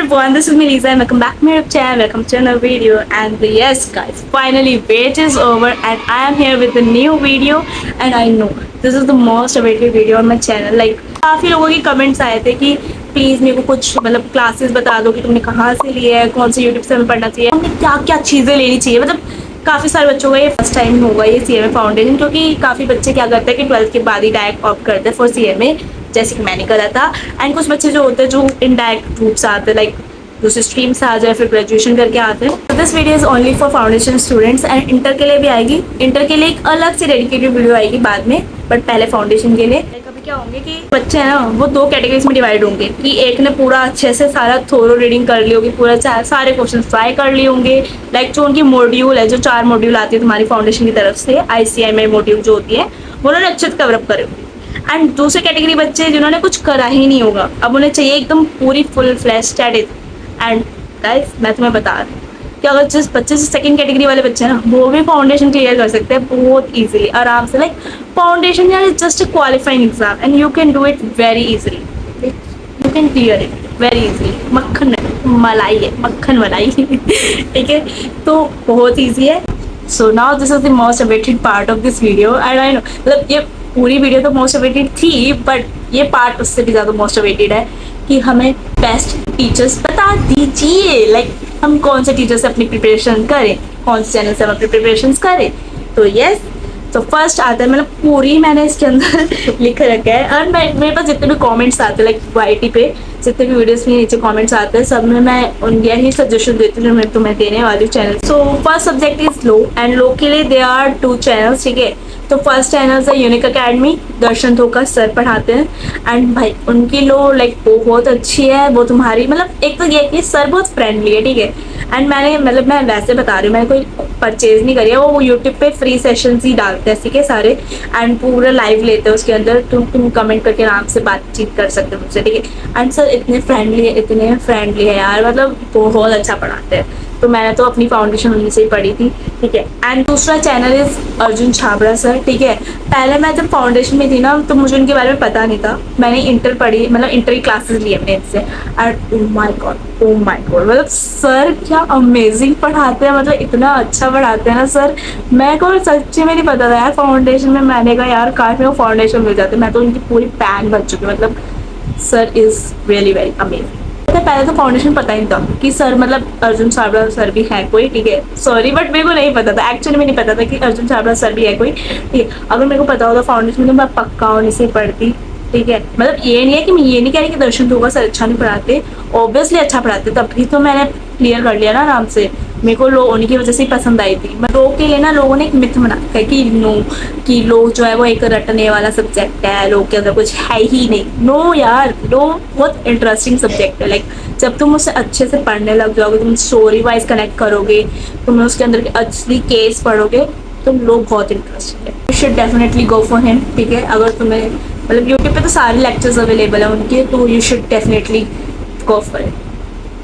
everyone, this is me Lisa and welcome back to my YouTube channel. Welcome to another video. And yes guys, finally wait is over and I am here with a new video. And I know this is the most awaited video on my channel. Like काफ़ी लोगों की comments आए थे कि please मेरे को कुछ मतलब क्लासेस बता दो कि तुमने कहाँ से लिया है, कौन से यूट्यूब से हमें पढ़ना चाहिए, हमने क्या क्या चीज़ें लेनी चाहिए। मतलब काफ़ी सारे बच्चों का ये फर्स्ट टाइम होगा ये CMA फाउंडेशन, क्योंकि काफ़ी बच्चे क्या करते हैं कि 12th के बाद ही डायरेक्ट ऑप्ट करते हैं फॉर CMA, जैसे कि मैंने करा था। एंड कुछ बच्चे जो होते हैं जो इनडायरेक्ट रूप से आते हैं, लाइक दूसरे स्ट्रीम से आ जाए फिर ग्रेजुएशन करके आते हैं। This video is only for foundation students and inter के लिए भी आएगी। इंटर के लिए एक अलग से डेडिकेटेड वीडियो आएगी बाद में, बट पहले फाउंडेशन के लिए। कभी क्या होंगे कि बच्चे हैं ना वो दो कैटेगरीज में डिवाइड होंगे कि एक ने पूरा अच्छे से सारा थोरो रीडिंग कर ली होगी, पूरा सारे क्वेश्चन ट्राई कर लिए होंगे, लाइक जो उनकी मॉड्यूल है, जो 4 मॉड्यूल आती है तुम्हारी फाउंडेशन की तरफ से, ICMA मॉड्यूल जो होती है वो उन्होंने अच्छे से कवरअप करे। एंड दूसरे कैटेगरी बच्चे जिन्होंने कुछ करा ही नहीं होगा, अब उन्हें चाहिए एकदम पूरी full flash study. And guys मैं तुम्हें बता रही हूँ कि अगर जिस बच्चे से सेकंड कैटेगरी वाले बच्चे हैं ना वो भी फाउंडेशन क्लियर कर सकते हैं बहुत इजीली, आराम से। लाइक फाउंडेशन यार is just a qualifying exam and you can do it very easily, you can clear it very easily. मक्खन मलाई है, मक्खन मलाई ठीक है, तो बहुत ईजी है। So now this is the most awaited part of this video and I know मतलब ये पूरी वीडियो तो मोस्ट अवेटेड थी, बट ये पार्ट उससे भी ज़्यादा मोस्ट अवेटेड है कि हमें बेस्ट टीचर्स बता दीजिए। लाइक हम कौन से टीचर से अपनी प्रिपरेशन करें, कौन से चैनल से हम अपनी प्रिपरेशन करें। तो यस, तो फर्स्ट आता है, मतलब पूरी मैंने इसके अंदर लिख रखा है। और मेरे पास जितने भी कमेंट्स आते हैं लाइक YT पे जितने भी वीडियोस में नीचे कमेंट्स आते हैं, सब में मैं उनके ही सजेशन देती हूँ जो मैं तुम्हें देने वाली हूँ channel. So first subject is low and low के लिए दे आर 2 चैनल्स, ठीक है। तो फर्स्ट चैनल है यूनिक अकेडमी, दर्शन धोखा सर पढ़ाते हैं। एंड भाई उनकी लो लाइक बहुत अच्छी है, वो तुम्हारी मतलब एक तो ये कि सर बहुत फ्रेंडली है, ठीक है। एंड मैं वैसे बता रही हूँ, मैंने कोई परचेज नहीं करी है, वो यूट्यूब पे फ्री सेशंस ही डालते हैं, ठीक है सारे। एंड पूरा लाइव लेते हैं, उसके अंदर तुम कमेंट करके आराम से बातचीत कर सकते हो मुझसे, ठीक है। एंड सर इतने फ्रेंडली है यार, मतलब बहुत अच्छा पढ़ाते हैं। तो मैंने तो अपनी फाउंडेशन उन्हीं से ही पढ़ी थी, ठीक है। एंड दूसरा channel is Arjun Chhabra sir, ठीक है। पहले मैं जब फाउंडेशन में थी ना तो मुझे उनके बारे में पता नहीं था, मैंने इंटर पढ़ी, मतलब इंटर की क्लासेस ली अपने इनसे। एंड ओ माय गॉड मतलब सर क्या अमेजिंग पढ़ाते हैं, मतलब इतना अच्छा पढ़ाते हैं ना सर। मैं को सच्ची में नहीं पता था यार फाउंडेशन में, मैंने कहा यार काश मेरे को फाउंडेशन मिल जाते, मैं तो उनकी पूरी फैन बन चुकी हूँ। मतलब sir is really very amazing. पहले तो फाउंडेशन पता ही नहीं था कि सर मतलब अर्जुन छाबड़ा सर भी है कोई, ठीक है। सॉरी बट मेरे को नहीं पता था, एक्चुअली में नहीं पता था कि अर्जुन छाबड़ा सर भी है कोई, ठीक है। अगर मेरे को पता होता फाउंडेशन में तो मैं पक्का उन्हीं से पढ़ती, ठीक है। मतलब ये नहीं है कि मैं ये नहीं कह रही कि दर्शन धोखा सर अच्छा नहीं पढ़ाते, ऑब्वियसली अच्छा पढ़ाते, तभी तो मैंने क्लियर कर लिया ना आराम से। मेरे को लो उन्हीं की वजह से ही पसंद आई थी। मैं लो के लिए ना लोगों ने एक मिथ बना रखा है कि लो जो है वो एक रटने वाला सब्जेक्ट है, लो के अंदर कुछ है ही नहीं। नो यार, लो बहुत इंटरेस्टिंग सब्जेक्ट है। लाइक जब तुम उससे अच्छे से पढ़ने लग जाओगे, तुम स्टोरी वाइज कनेक्ट करोगे, तुम उसके अंदर के असली केस पढ़ोगे, तो लो बहुत इंटरेस्टिंग है। You should definitely go for him, ठीक है। अगर तुम्हें मतलब यूट्यूब पे तो सारे लेक्चर्स अवेलेबल है उनके, तो you should definitely go for it.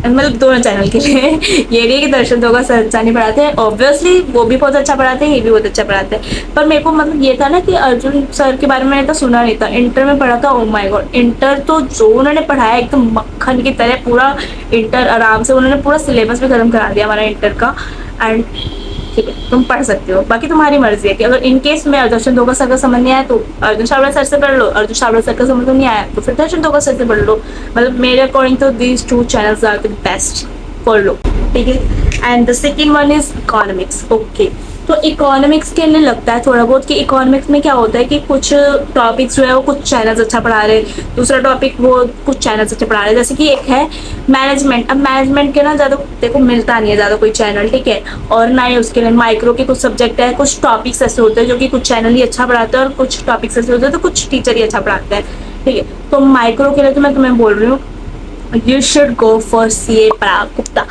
मतलब दोनों चैनल के लिए ये नहीं है कि दर्शन धोखा सर अच्छा नहीं पढ़ाते हैं, ऑब्वियसली वो भी बहुत अच्छा पढ़ाते हैं, ये भी बहुत अच्छा पढ़ाते हैं। पर मेरे को मतलब ये था ना कि अर्जुन सर के बारे में मैंने तो सुना नहीं था, इंटर में पढ़ा था। ओ माय गॉड, इंटर तो जो उन्होंने पढ़ाया एकदम मक्खन की तरह, पूरा इंटर आराम से उन्होंने पूरा सिलेबस भी खत्म करा दिया हमारा इंटर का। एंड ठीक है तुम पढ़ सकते हो, बाकी तुम्हारी मर्जी है कि अगर इन केस में दर्शन धोखा सर का समझ नहीं आया तो अर्जुन छाबड़ा सर से पढ़ लो, अर्जुन छाबड़ा सर का समझ नहीं आया तो फिर दर्शन धोखा सर से पढ़ लो। मतलब मेरे अकॉर्डिंग तो these 2 channels are the best for law, ठीक है। And the second one is economics, okay. तो इकोनॉमिक्स के लिए लगता है थोड़ा बहुत कि इकोनॉमिक्स में क्या होता है कि कुछ टॉपिक्स जो है वो कुछ चैनल्स अच्छा पढ़ा रहे, दूसरा टॉपिक वो कुछ चैनल्स अच्छा पढ़ा रहे। जैसे कि एक है मैनेजमेंट, अब मैनेजमेंट के ना ज़्यादा देखो मिलता नहीं है ज़्यादा कोई चैनल, ठीक है। और ना ही उसके लिए माइक्रो के कुछ सब्जेक्ट है, कुछ टॉपिक्स ऐसे होते हैं जो कि कुछ चैनल ही अच्छा पढ़ाते हैं और कुछ टॉपिक्स ऐसे होते हैं तो कुछ टीचर ही अच्छा पढ़ाते हैं, ठीक है। तो माइक्रो के लिए तो मैं तुम्हें बोल रही हूँ You should go for CA Gupta.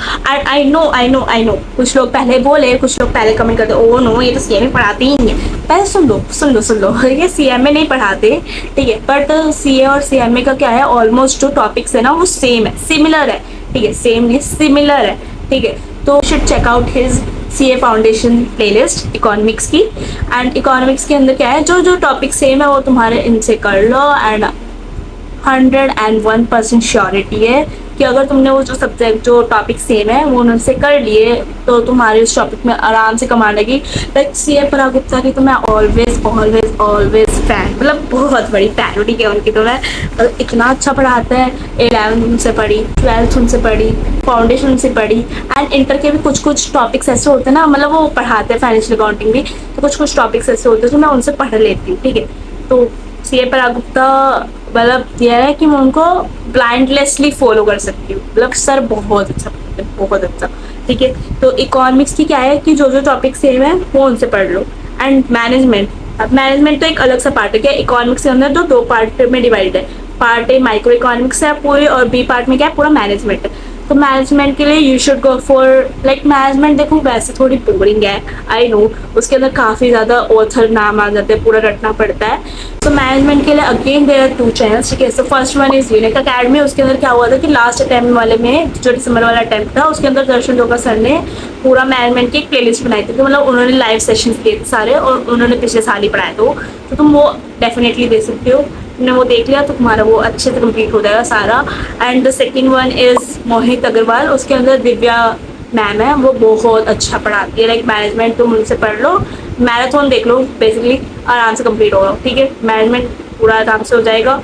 I know कुछ लोग पहले बोले, कुछ लोग पहले कमेंट करते ओ नो ये तो CA में पढ़ाते ही नहीं है। पहले सुन लो ये CMA नहीं पढ़ाते, ठीक है। बट CA और CMA का क्या है, ऑलमोस्ट जो टॉपिक्स है ना वो सेम है, सिमिलर है, ठीक है। सेम नहीं सिमिलर है, ठीक है। तो should check out his CA foundation playlist economics की। एंड इकोनॉमिक्स के अंदर क्या है, जो टॉपिक सेम है वो तुम्हारे इनसे कर लो। एंड 101% श्योरिटी है कि अगर तुमने वो जो सब्जेक्ट जो टॉपिक सेम है वो उनसे कर लिए तो तुम्हारे उस टॉपिक में आराम से कमांड आएगी। लाइक सीए पराग गुप्ता की तो मैं ऑलवेज ऑलवेज ऑलवेज फैन, मतलब बहुत बड़ी फैन हूँ, ठीक है उनकी तो मैं। मतलब इतना अच्छा पढ़ाते हैं। 11th उनसे पढ़ी, 12th उनसे पढ़ी, फाउंडेशन उनसे पढ़ी, एंड इंटर के भी कुछ कुछ टॉपिक्स ऐसे होते हैं ना, मतलब वो पढ़ाते हैं फाइनेंशियल अकाउंटिंग भी, तो कुछ कुछ टॉपिक्स ऐसे होते हैं जो मैं उनसे पढ़ लेती हूँ, ठीक है। तो सीए पराग गुप्ता मतलब यह है कि मैं उनको ब्लाइंडलेसली फॉलो कर सकती हूँ। मतलब सर बहुत अच्छा पढ़ाते हैं, बहुत अच्छा, ठीक है। तो इकोनॉमिक्स की क्या है कि जो जो टॉपिक सेम है वो उनसे पढ़ लो। एंड मैनेजमेंट, अब मैनेजमेंट तो एक अलग सा पार्ट है। क्या इकोनॉमिक्स के अंदर तो दो पार्ट में डिवाइड है। पार्ट ए माइक्रो इकोनॉमिक्स है पूरी, और बी पार्ट में क्या है, पूरा मैनेजमेंट है। तो मैनेजमेंट के लिए you should go for like management. देखो वैसे थोड़ी बोरिंग है, आई नो, उसके अंदर काफ़ी ज़्यादा ऑथर नाम आ जाते हैं, पूरा रटना पड़ता है। तो मैनेजमेंट के लिए अगेन देयर आर 2 चैनल्स, ठीक है। So first one is unique academy. उसके अंदर क्या हुआ था कि लास्ट अटैम्प्ट वाले में, जो दिसंबर वाला अटैम्प्ट था, उसके अंदर दर्शन डोका सर ने पूरा मैनेजमेंट की एक प्लेलिस्ट बनाई थी। तो मतलब उन्होंने लाइव सेशंस किए थे सारे, और उन्होंने पिछले साल ही पढ़ाया था तो तुम वो डेफिनेटली दे सकते हो। तुमने वो देख लिया तो तुम्हारा वो अच्छे से कंप्लीट हो जाएगा सारा। And the second one is Mohit Agarwal. उसके अंदर दिव्या मैम है, वो बहुत अच्छा पढ़ाती है। लाइक मैनेजमेंट तुम उनसे पढ़ लो, मैराथन देख लो, बेसिकली आराम से कंप्लीट होगा, ठीक है। मैनेजमेंट पूरा आराम से हो जाएगा,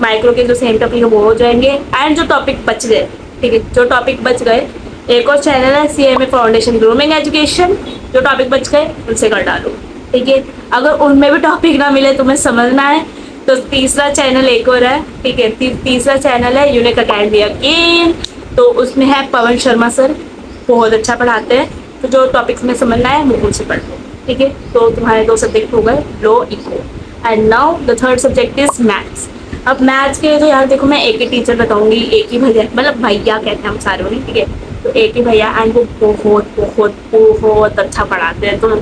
माइक्रो के जो सेम टॉपिक है वो हो जाएंगे। एंड जो टॉपिक बच गए, ठीक है, जो टॉपिक बच गए, एक और चैनल है सीएमए फाउंडेशन ग्रूमिंग एजुकेशन, जो टॉपिक बच गए उनसे कर डालो, ठीक है। अगर उनमें भी टॉपिक ना मिले तुम्हें समझना है तो तीसरा चैनल एक और है, ठीक है। तीसरा चैनल है यूनिक अकेडमी अगेन। तो उसमें है पवन शर्मा सर, बहुत अच्छा पढ़ाते हैं। तो जो टॉपिक्स में समझना है वो उनसे पढ़ लो, ठीक है। तो तुम्हारे 2 सब्जेक्ट हो गए, लो eco. And now the third subject is maths. अब मैथ्स के लिए तो यार देखो, मैं एक ही टीचर बताऊंगी, एक ही भैया, मतलब भैया कहते हैं हम सारे उन्हें, ठीक है। तो एक ही भैया, एंड वो बहुत बहुत बहुत अच्छा पढ़ाते हैं। तो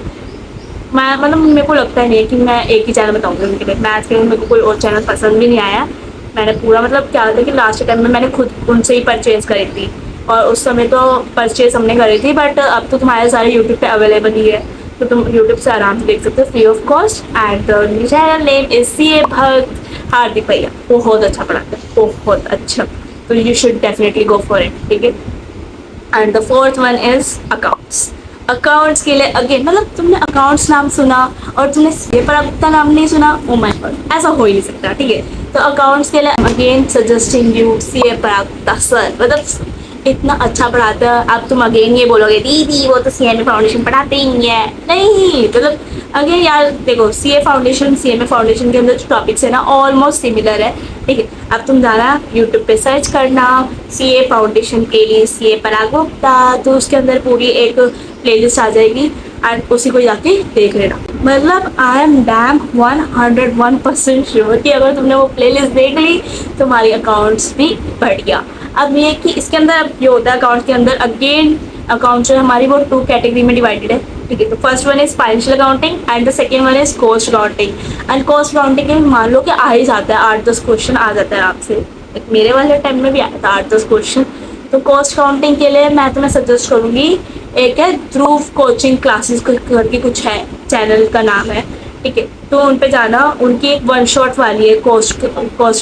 मैं मतलब मेरे को लगता है नहीं कि मैं एक ही चैनल बताऊंगी उनके लिए। मैथ्स के लिए मेरे को कोई और चैनल पसंद भी नहीं आया। मैंने पूरा मतलब क्या था कि लास्ट टाइम में मैंने खुद उनसे ही परचेज करी थी, और उस समय तो परचेज हमने करी थी, बट अब तो तुम्हारे सारे यूट्यूब पे अवेलेबल ही है, तो तुम यूट्यूब से आराम से देख सकते हो free of cost. And the channel name is CA भक्त हार्दिक भैया, बहुत अच्छा पढ़ाते हैं, बहुत अच्छा। तो you should definitely go for it, ठीक है। And the fourth one is accounts. Accounts के लिए अगेन, मतलब तुमने अकाउंट्स नाम सुना और तुमने सीए पराग गुप्ता नाम नहीं सुना, ओ माय गॉड, ऐसा हो ही नहीं सकता, ठीक है। तो अकाउंट्स के लिए again suggesting you CA Parag Gupta sir, मतलब इतना अच्छा पढ़ाता है। अब तुम अगेन ये बोलोगे दीदी वो तो सीएमए फाउंडेशन पढ़ाते ही नहीं है, नहीं, मतलब अगेन यार देखो, सीए फाउंडेशन सीएमए फाउंडेशन के अंदर जो टॉपिक्स है ना ऑलमोस्ट सिमिलर है, ठीक है। अब तुम जाना यूट्यूब पे सर्च करना सीए फाउंडेशन के लिए सीए पराग गुप्ता, तो उसके अंदर पूरी एक प्लेलिस्ट आ जाएगी, एंड उसी को जाके देख लेना। मतलब आई एम डैम 101% श्योर कि अगर तुमने वो प्लेलिस्ट देख ली तुम्हारी अकाउंट्स भी बढ़िया। अब ये कि इसके अंदर अब ये होता है अकाउंट्स के अंदर, अगेन अकाउंट जो है हमारी वो 2 कैटेगरी में डिवाइडेड है, ठीक है। तो first one is financial accounting and the second one is cost accounting. And cost accounting के मान लो कि आ ही जाता है, 8-10 क्वेश्चन आ जाता है आपसे, मेरे वाले टाइम में भी आया था 8-10 क्वेश्चन। तो कॉस्ट अकाउंटिंग के लिए मैं तुम्हें सजेस्ट करूंगी, एक है ध्रुव कोचिंग क्लासेस करके कुछ है, चैनल का नाम है, ठीक है। तो उन पे जाना, उनकी एक 1 शॉट वाली है कॉस्ट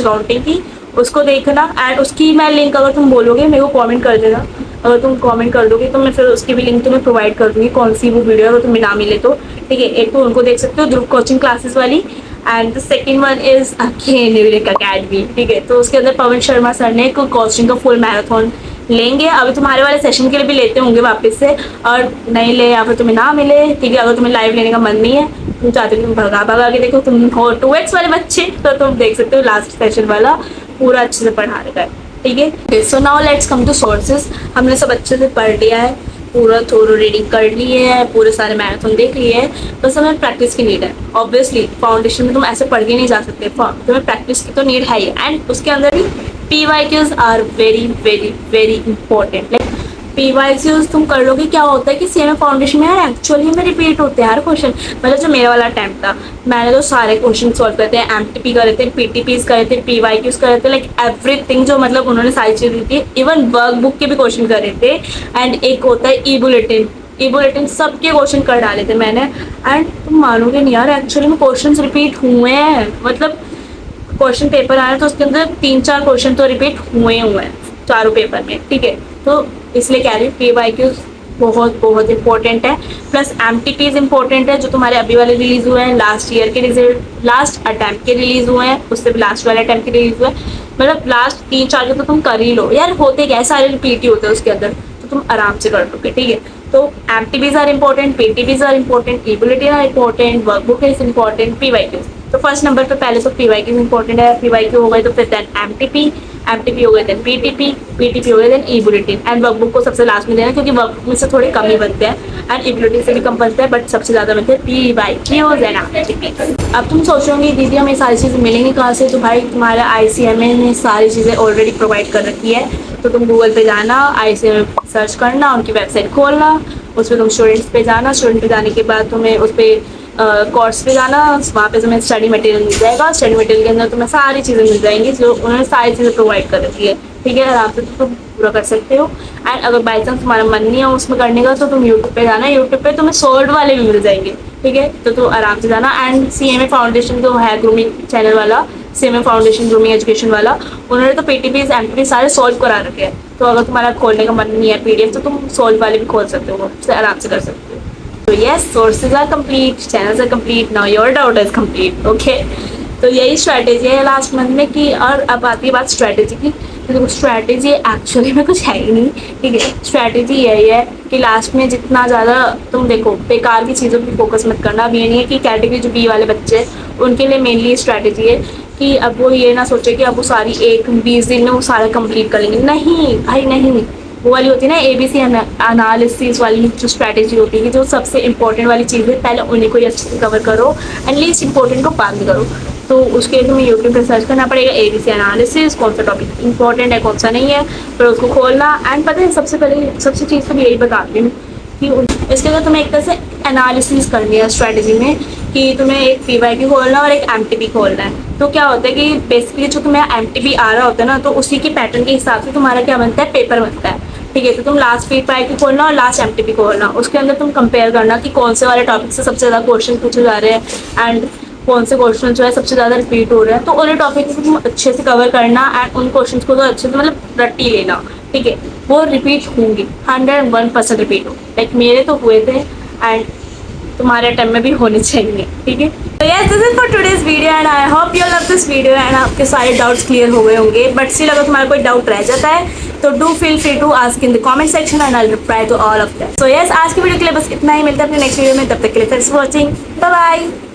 अकाउंटिंग की, उसको देखना। एंड उसकी मैं लिंक, अगर तुम बोलोगे मेरे को कमेंट कर देना, अगर तुम कमेंट कर दोगे तो मैं फिर उसकी भी लिंक तुम्हें प्रोवाइड कर दूंगी, कौन सी वो वीडियो अगर तुम्हें ना मिले तो, ठीक है। एक तो उनको देख सकते हो ध्रुव कोचिंग क्लासेस वाली, and the second one is again unique academy, ठीक है। तो उसके अंदर पवन शर्मा सर ने एक कॉस्टिंग का फुल मैराथन लेंगे, अभी तुम्हारे वाले सेशन के लिए भी लेते होंगे वापस से, और नहीं ले या फिर तुम्हें ना मिले, ठीक है। अगर तुम्हें लाइव लेने का मन नहीं है, तुम चाहते हो तुम भगा के देखो, तुम हो 2x वाले बच्चे, तो तुम देख सकते हो लास्ट सेशन वाला पूरा अच्छे से पढ़ा रखा है, ठीक है। So now let's come to sources. हमने सब अच्छे से पढ़ लिया है, पूरा थोड़ा रीडिंग कर ली है, पूरे सारे मैराथन देख लिए है, बस हमें प्रैक्टिस की नीड है। ऑब्वियसली फाउंडेशन में तुम ऐसे पढ़ के नहीं जा सकते, तुम्हें प्रैक्टिस की तो नीड है ही। एंड उसके अंदर भी PYQs are very very very important. Like PYQs तुम कर लोगे, क्या होता है कि सीएमए फाउंडेशन में यार एक्चुअली में रिपीट होते हैं यार क्वेश्चन। मतलब जो मेरा वाला अटैम्प्ट था, मैंने तो सारे क्वेश्चन सॉल्व करते हैं, MTP करे थे, PTPs करे थे, PYQs करे थे, लाइक एवरीथिंग जो मतलब उन्होंने सारी चीज़ दी थी, इवन वर्कबुक के भी क्वेश्चन करे थे। एंड एक होता है ई बुलेटिन सबके क्वेश्चन कर डाले थे मैंने। एंड तुम मानोगे नहीं यार, एक्चुअली में क्वेश्चन रिपीट हुए हैं, मतलब क्वेश्चन पेपर आया तो उसके अंदर 3-4 क्वेश्चन तो रिपीट हुए हैं, चारों पेपर में, ठीक है। तो इसलिए कह रही हूँ PYQ बहुत बहुत इंपॉर्टेंट है। प्लस MTPs इंपॉर्टेंट है, जो तुम्हारे अभी वाले रिलीज हुए हैं, लास्ट ईयर के रिजल्ट, लास्ट अटैम्प्ट के रिलीज हुए हैं, उससे भी लास्ट वाले अटैम्प्ट के रिलीज हुए हैं। मतलब लास्ट 3-4 के तो तुम कर ही लो यार, होते क्या सारे रिपीट ही होते हैं उसके अंदर, तो तुम आराम से कर लोगे, ठीक है। तो MTPs are important, PTPs are important, ability are important, workbook is important, PYQ। तो फर्स्ट नंबर पे पहले तो PYQ इंपॉर्टेंट है, PYQ हो गए तो फिर देन MTP हो गए, देन PTP हो गए, देन एबिलिटी एंड वर्कबुक को सबसे लास्ट में देना, क्योंकि वर्कबुक में से थोड़े कम ही बनते हैं एंड एबिलिटी से भी कम बनते हैं, बट सबसे ज़्यादा बनते हैं PYQ एंड MTP। अब तुम सोचोगे दीदी हमें सारी चीज़ें मिलेंगी कहाँ से, तो भाई तुम्हारा ICMA ने सारी चीज़ें ऑलरेडी प्रोवाइड कर रखी है। तो तुम गूगल पे जाना, ICMA सर्च करना, उनकी वेबसाइट खोलना, उस पर तुम स्टूडेंट्स पे जाना, स्टूडेंट पे जाने के बाद तुम्हें उस पर कोर्स पे जाना, वहाँ पे तुम्हें स्टडी मटेरियल मिल जाएगा। स्टडी मटेरियल के अंदर तुम्हें सारी चीज़ें मिल जाएंगी, जो उन्होंने सारी चीज़ें प्रोवाइड कर रखी है, ठीक है। आराम से तुम पूरा कर सकते हो। एंड अगर बाई चांस तुम्हारा मन नहीं है उसमें करने का, तो तुम यूट्यूब पे जाना, यूट्यूब पे तुम्हें सॉल्व वाले भी मिल जाएंगे, ठीक है। तो तुम आराम से जाना। एंड CMA फाउंडेशन जो है ग्रूमिंग चैनल वाला, CMA फाउंडेशन ग्रूमिंग एजुकेशन वाला, उन्होंने तो PTPs MTP सारे सॉल्व करा रखे हैं। तो अगर तुम्हारा खोलने का मन नहीं है PDF, तो तुम सॉल्व वाले भी खोल सकते हो, उससे आराम से कर सकते हो। तो yes, sources are complete, channels are complete, now your doubt is complete, okay. तो यही स्ट्रैटेजी है लास्ट मंथ में कि, और अब आती है बात स्ट्रैटेजी की। तो स्ट्रैटेजी एक्चुअली में कुछ है ही नहीं, ठीक है। स्ट्रैटेजी यही है कि लास्ट में जितना ज़्यादा तुम देखो बेकार की चीज़ों पर फोकस मत करना। अब ये नहीं है कि कैटेगरी जो B वाले बच्चे हैं उनके लिए मेनली स्ट्रैटेजी है कि अब वो ये ना सोचे कि अब वो सारी 20 दिन में वो सारा कंप्लीट करेंगे। नहीं भाई नहीं, वो वाली होती है ना ABC एनालिसिस वाली जो स्ट्रैटेजी होती है कि जो सबसे इंपॉर्टेंट वाली चीज़ें पहले उन्हीं को ही अच्छे से कवर करो एंड लीस्ट इंपॉर्टेंट को बाद में करो। तो उसके लिए तुम्हें यूट्यूब पर सर्च करना पड़ेगा ABC एनालिसिस, कौन सा टॉपिक इंपॉर्टेंट है कौन सा नहीं है, फिर उसको खोलना। एंड पता है सबसे पहले सबसे चीज़ तो यही बताती हूँ कि इसके अंदर तुम्हें एक तरह से एनालिसिस करनी है स्ट्रैटेजी में, कि तुम्हें एक PYQ खोलना और एक MTP खोलना है। तो क्या होता है कि बेसिकली जो तुम्हें MTP आ रहा होता है ना, तो उसी के पैटर्न के हिसाब से तुम्हारा क्या बनता है, पेपर बनता है, ठीक है। तो तुम लास्ट PYQ खोलना और लास्ट MTP खोलना, उसके अंदर तुम कंपेयर करना कि कौन से वाले टॉपिक से सबसे ज़्यादा क्वेश्चन पूछे जा रहे हैं एंड कौन से क्वेश्चन जो है सबसे ज़्यादा रिपीट हो रहे हैं। तो उन्हें टॉपिक को तुम अच्छे से कवर करना एंड उन क्वेश्चन को तो अच्छे से मतलब रट ही लेना, ठीक है। वो रिपीट होंगे, 101% रिपीट हो, लाइक मेरे तो हुए थे एंड तुम्हारे टाइम में भी होने चाहिए, ठीक है। तो yes, this is for today's video and I hope you love this video and आपके सारे डाउट्स क्लियर हो गए होंगे। बट स्टिल अगर तुम्हारा कोई डाउट रह जाता है तो do feel free to ask in the comment section and I will reply to all of that. So yes, आज की वीडियो के लिए बस इतना ही, मिलता है अपने नेक्स्ट वीडियो में, तब तक के लिए thanks for watching, bye bye.